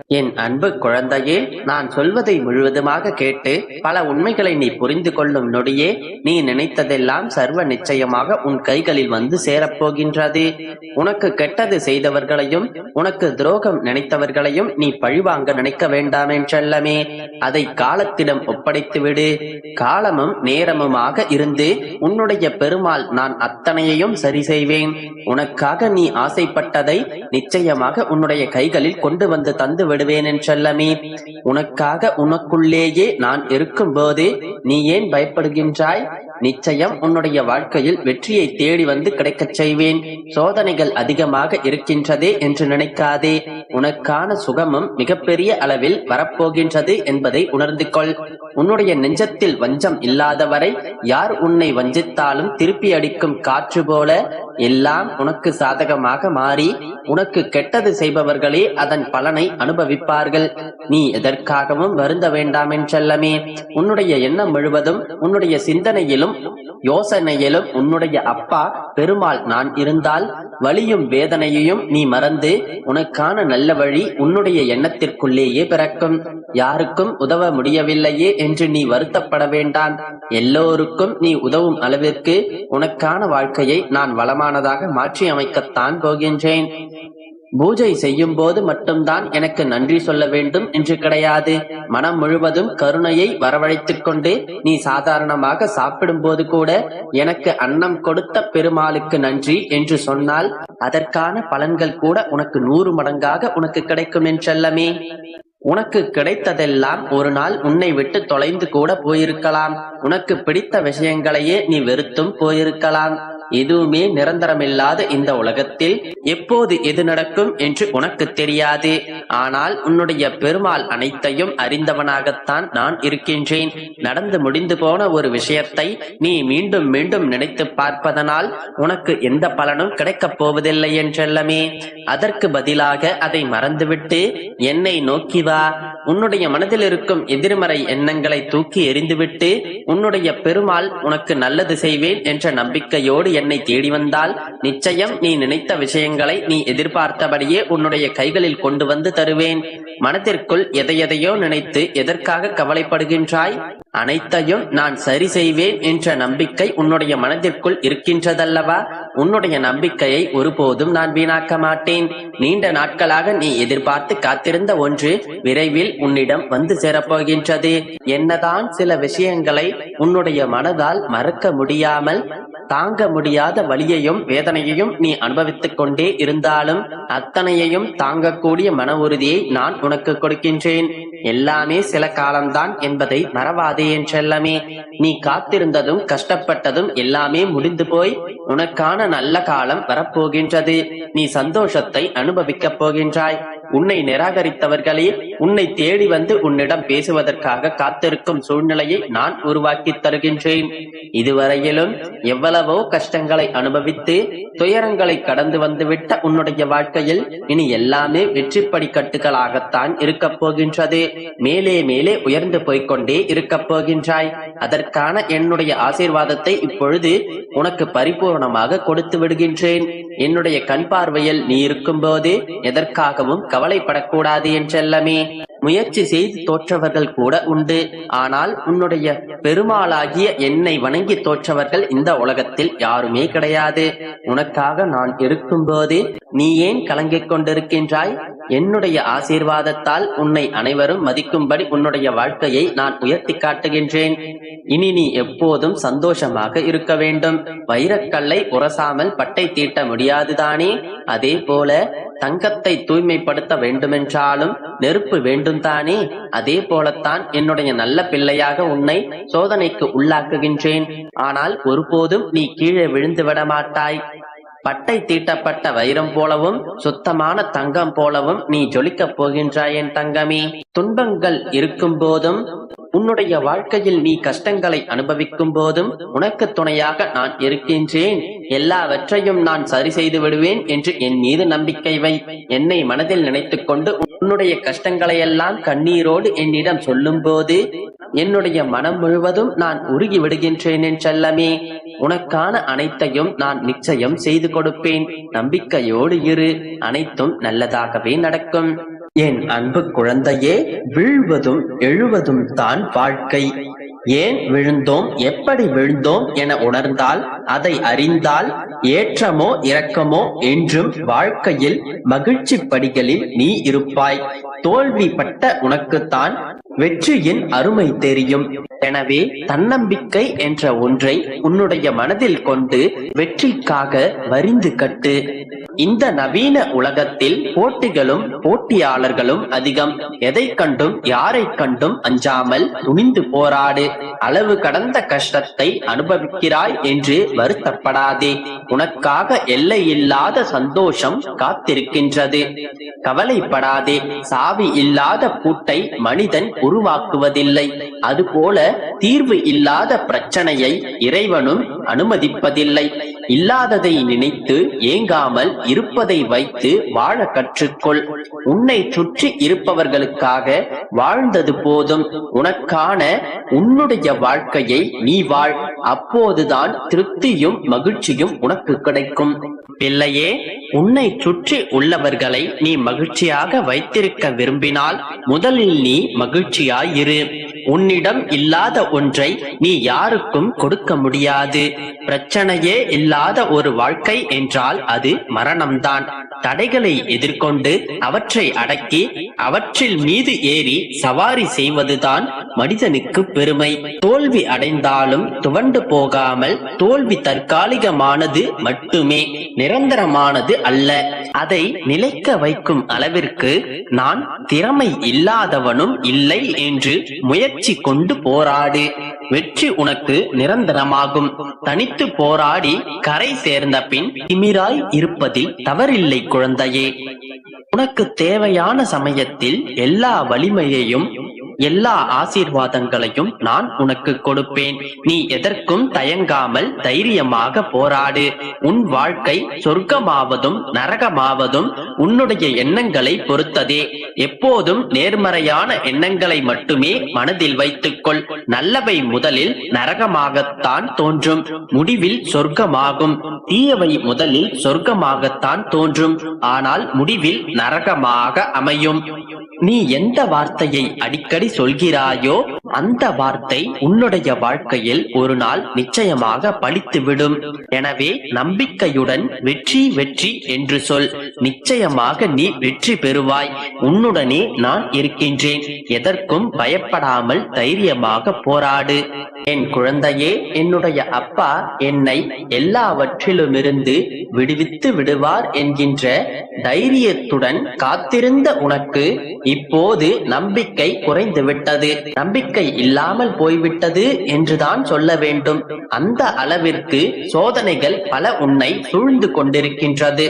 என் அன்பு குழந்தையே, நான் சொல்வதை முழுவதுமாக கேட்டு பல உண்மைகளை நீ புரிந்து கொள்ளும் நொடியே நீ நினைத்ததெல்லாம் சர்வ நிச்சயமாக உன் கைகளில் வந்து சேரப்போகின்றது. உனக்கு கெட்டது செய்தவர்களையும் உனக்கு துரோகம் நினைத்தவர்களையும் நீ பழிவாங்க நினைக்க வேண்டாம் என்றல்லமே. அதை காலத்திடம் ஒப்படைத்து விடு. காலமும் நேரமுமாக இருந்து உன்னுடைய பெருமாள் நான் அத்தனையையும் சரி செய்வேன். உனக்காக நீ ஆசைப்பட்டதை நிச்சயமாக உன்னுடைய கைகளில் கொண்டு வந்து தந்து விடுவேன் என்றல்லமே. உனக்காக உனக்குள்ளேயே நான் இருக்கும் போது நீ ஏன் பயப்படுகின்றாய்? நிச்சயம் உன்னுடைய வாழ்க்கையில் வெற்றியை தேடி வந்து கிடைக்கச் செய்வேன். சோதனைகள் அதிகமாக இருக்கின்றதே என்று நினைக்காதே. உனக்கான சுகமும் மிகப்பெரிய அளவில் வரப்போகின்றது என்பதை உணர்ந்து கொள். உன்னுடைய நெஞ்சத்தில் வஞ்சம் இல்லாதவரை யார் உன்னை வஞ்சித்தாலும் திருப்பி அடிக்கும் காற்று போல எல்லாம் உனக்கு சாதகமாக மாறி உனக்கு கெட்டது செய்பவர்களே அதன் பலனை அனுபவிப்பார்கள். நீ எதற்காகவும் வருந்த வேண்டாம் என்றல்லமே. உன்னுடைய எண்ணம் முழுவதும் உன்னுடைய சிந்தனையிலும் யோசனையிலும் உன்னுடைய அப்பா பெருமாள் நான் இருந்தால் வலியும் வேதனையையும் நீ மறந்து உனக்கான நல்ல வழி உன்னுடைய எண்ணத்திற்குள்ளேயே பிறக்கும். யாருக்கும் உதவ முடியவில்லையே என்று நீ வருத்தப்பட வேண்டாம். எல்லோருக்கும் நீ உதவும் அளவிற்கு உனக்கான வாழ்க்கையை நான் வளமானதாக மாற்றி அமைக்கத்தான் போகின்றேன். பூஜை செய்யும் போது மட்டும்தான் எனக்கு நன்றி சொல்ல வேண்டும் என்று கிடையாது. மனம் முழுவதும் கருணையை வரவழைத்துக் கொண்டு நீ சாதாரணமாக சாப்பிடும் போது கூட எனக்கு அன்னம் கொடுத்த பெருமாளுக்கு நன்றி என்று சொன்னால் அதற்கான பலன்கள் கூட உனக்கு 100 மடங்காக உனக்கு கிடைக்கும் என்றல்லமே. உனக்கு கிடைத்ததெல்லாம் ஒரு நாள் உன்னை விட்டு தொலைந்து கூட போயிருக்கலாம். உனக்கு பிடித்த விஷயங்களையே நீ வெறுத்தும் போயிருக்கலாம். எதுவுமே நிரந்தரமில்லாத இந்த உலகத்தில் எப்போது எது நடக்கும் என்று உனக்கு தெரியாது. ஆனால் உன்னுடைய பெருமாள் அனைத்தையும் அறிந்தவனாகத்தான் நான் இருக்கின்றேன். நடந்து முடிந்து போன ஒரு விஷயத்தை நீ மீண்டும் மீண்டும் நினைத்து பார்ப்பதனால் உனக்கு எந்த பலனும் கிடைக்கப் போவதில்லை என்றல்லமே. அதற்கு பதிலாக அதை மறந்துவிட்டு என்னை நோக்கி வா. உன்னுடைய மனதில் இருக்கும் எதிர்மறை எண்ணங்களை தூக்கி எறிந்துவிட்டு உன்னுடைய பெருமாள் உனக்கு நல்லது செய்வேன் என்ற நம்பிக்கையோடு என்னை தேடி வந்தால் நிச்சயம் நீ நினைத்த விஷயங்களை நீ எதிர்பார்த்தபடியே உன்னுடைய கைகளில் கொண்டு வந்து தருவேன். மனதிற்குள் எதையெதையோ நினைத்து எதற்காக கவலைப்படுகின்றாய்? அனைத்தையும் நான் சரி செய்வேன் என்ற நம்பிக்கை உன்னுடைய மனதிற்குள் இருக்கின்றதல்லவா? உன்னுடைய நம்பிக்கையை ஒருபோதும் நான் வீணாக்க மாட்டேன். நீண்ட நாட்களாக நீ எதிர்பார்த்து காத்திருந்த ஒன்று விரைவில் உன்னிடம் வந்து சேரப்போகின்றது. என்னதான் சில விஷயங்களை உன்னுடைய மனதால் மறக்க முடியாமல் தாங்க முடியாத வலியையும் வேதனையையும் நீ அனுபவித்துக் கொண்டே இருந்தாலும் அத்தனையையும் தாங்கக்கூடிய மன உறுதியை நான் உனக்கு கொடுக்கின்றேன். எல்லாமே சில காலம்தான் என்பதை மறவாதே என்றல்லமே. நீ காத்திருந்ததும் கஷ்டப்பட்டதும் எல்லாமே முடிந்து போய் உனக்கான நல்ல காலம் வரப்போகின்றது. நீ சந்தோஷத்தை அனுபவிக்கப் போகின்றாய். உன்னை நிராகரித்தவர்களே உன்னை தேடி வந்து உன்னிடம் பேசுவதற்காக காத்திருக்கும் சூழ்நிலையை நான் உருவாக்கி தருகின்றேன். இதுவரையிலும் எவ்வளவோ கஷ்டங்களை அனுபவித்து துயரங்களை கடந்து வந்துவிட்ட உன்னுடைய வாழ்க்கையில் இனி எல்லாமே வெற்றி படிக்கட்டுகளாகத்தான் இருக்கப் போகின்றது. மேலே மேலே உயர்ந்து போய்கொண்டே இருக்கப் போகின்றாய். அதற்கான என்னுடைய ஆசீர்வாதத்தை இப்பொழுது உனக்கு பரிபூர்ணமாக கொடுத்து விடுகின்றேன். என்னுடைய கண் பார்வையில் நீ இருக்கும் போது எதற்காகவும் கவலைப்படக்கூடாது என்றல்லமே. முயற்சி செய்து தோற்றவர்கள் கூட உண்டு. ஆனால் உன்னுடைய பெருமாளாகிய என்னை வணங்கி தோற்றவர்கள் இந்த உலகத்தில் யாருமே கிடையாது. உனக்காக நான் இருக்கும்போது நீ ஏன் கலங்கிக் கொண்டிருக்கின்றாய்? என்னுடைய ஆசீர்வாதத்தால் உன்னை அனைவரும் மதிக்கும்படி உன்னுடைய வாழ்க்கையை நான் உயர்த்தி காட்டுகின்றேன். இனி நீ எப்போதும் சந்தோஷமாக இருக்க வேண்டும். வைரக்கல்லை உரசாமல் பட்டை தீட்ட முடியாதுதானே? அதே போல தங்கத்தை தூய்மைப்படுத்த வேண்டுமென்றாலும் நெருப்பு வேண்டும் தானே? அதே போலத்தான் என்னுடைய நல்ல பிள்ளையாக உன்னை சோதனைக்கு உள்ளாக்குகின்றேன். ஆனால் ஒருபோதும் நீ கீழே விழுந்து விட மாட்டாய். பட்டை தீட்டப்பட்ட வைரம் போலவும் சுத்தமான தங்கம் போலவும் நீ ஜொலிக்கப் போகின்றாய் என் தங்கமே. துன்பங்கள் இருக்கும் போதும் உன்னுடைய வாழ்க்கையில் நீ கஷ்டங்களை அனுபவிக்கும் போதும் உனக்கு துணையாக நான் இருக்கின்றேன். எல்லாவற்றையும் நான் சரி செய்து விடுவேன் என்று என் மீது நம்பிக்கை வை. என்னை மனதில் நினைத்துக் கொண்டு உன்னுடைய கஷ்டங்களை எல்லாம் கண்ணீரோடு என்னிடம் சொல்லும் போது என்னுடைய மனம் முழுவதும் நான் உருகி விடுகின்றேன் என்றல்லமே. உனக்கான அனைத்தையும் நான் நிச்சயம் செய்து கொடுப்பேன். நம்பிக்கையோடு இரு. அனைத்தும் நல்லதாகவே நடக்கும். என் அன்பு குழந்தையே, வீழ்வதும் எழுவதும் தான் வாழ்க்கை. ஏன் விழுந்தோம், எப்படி விழுந்தோம் என உணர்ந்தால், அதை அறிந்தால், ஏற்றமோ இரக்கமோ என்றும் வாழ்க்கையில் மகிழ்ச்சி படிகளில் நீ இருப்பாய். தோல்வி பட்ட உனக்குத்தான் வெற்றியின் அருமை தெரியும். எனவே தன்னம்பிக்கை என்ற ஒன்றை உன்னுடைய மனதில் கொண்டு வெற்றிக்காக வரிந்து கட்டு. இந்த நவீன உலகத்தில் போட்டிகளும் போட்டியாளர்களும் அதிகம். எதை கண்டும் யாரை கண்டும் அஞ்சாமல் துணிந்து போராடு. அளவு கடந்த கஷ்டத்தை அனுபவிக்கிறாய் என்று வருத்தப்படாதே. உனக்காக எல்லையில்லாத சந்தோஷம் காத்திருக்கின்றது. கவலைப்படாதே. சாவி இல்லாத பூட்டை மனிதன் உருவாக்குவதில்லை. அதுபோல தீர்வு இல்லாத பிரச்சனையை இறைவனும் அனுமதிப்பதில்லை. இல்லாததை நினைத்து ஏங்காமல் இருப்பதை வைத்து வாழ கற்றுக்கொள். உன்னை சுற்றி இருப்பவர்களுக்காக வாழ்ந்தது போதும். உனக்கான உன்னுடைய வாழ்க்கையை நீ வாழ். அப்போதுதான் திருப்தியும் மகிழ்ச்சியும் உனக்கு கிடைக்கும். பிள்ளையே, உன்னை சுற்றி உள்ளவர்களை நீ மகிழ்ச்சியாக வைத்திருக்க விரும்பினால் முதலில் நீ மகிழ்ச்சியாயிரு. உன்னிடம் இல்லாத ஒன்றை நீ யாருக்கும் கொடுக்க முடியாது. பிரச்சனையே இல்லாத ஒரு வாழ்க்கை என்றால் அது மரணம்தான். தடைகளை எதிர்கொண்டு அவற்றை அடக்கி அவற்றில் மீது ஏறி சவாரி செய்வதுதான் மனிதனுக்கு பெருமை. தோல்வி அடைந்தாலும் துவண்டு போகாமல், தோல்வி தற்காலிகமானது மட்டுமே, நிரந்தரமானது அல்ல. அதை நிலைக்க வைக்கும் அளவிற்கு நான் திறமை இல்லாதவனும் இல்லை என்று முயற்சி கொண்டு போராடு. வெற்றி உனக்கு நிரந்தரமாகும். தனித்து போராடி கரை சேர்ந்த பின் திமிராய் இருப்பதில் தவறில்லை குழந்தையே. உனக்கு தேவையான சமயத்தில் எல்லா வலிமையையும் எல்லா ஆசீர்வாதங்களையும் நான் உனக்கு கொடுப்பேன். நீ எதற்கும் தயங்காமல் தைரியமாக போராடு. உன் வாழ்க்கை சொர்க்கமாவதும் நரகமாவதும் உன்னுடைய எண்ணங்களை பொறுத்ததே. எப்போதும் நேர்மறையான எண்ணங்களை மட்டுமே மனதில் வைத்துக்கொள். நல்லவை முதலில் நரகமாகத்தான் தோன்றும், முடிவில் சொர்க்கமாகும். தீயவை முதலில் சொர்க்கமாகத்தான் தோன்றும், ஆனால் முடிவில் நரகமாக அமையும். நீ எந்த வார்த்தையை அடிக்கடி சொல்கிறாயோ அந்த வார்த்தை உன்னுடைய வாழ்க்கையில் ஒரு நாள் நிச்சயமாக பலித்துவிடும். எனவே நம்பிக்கையுடன் வெற்றி வெற்றி என்று சொல். நிச்சயமாக நீ வெற்றி பெறுவாய். உன்னுடனே நான் இருக்கின்றேன். எதற்கும் பயப்படாமல் தைரியமாக போராடு. என் குழந்தையே, என்னுடைய அப்பா என்னை எல்லாவற்றிலுமிருந்து விடுவித்து விடுவார் என்கின்ற தைரியத்துடன் காத்திருந்த உனக்கு இப்போது நம்பிக்கை குறைந்து விட்டது. நம்பிக்கை இல்லாமல் போய்விட்டது என்றுதான் சொல்ல வேண்டும். அந்த அளவிற்கு சோதனைகள் பல உன்னை சூழ்ந்து கொண்டிருக்கின்றது.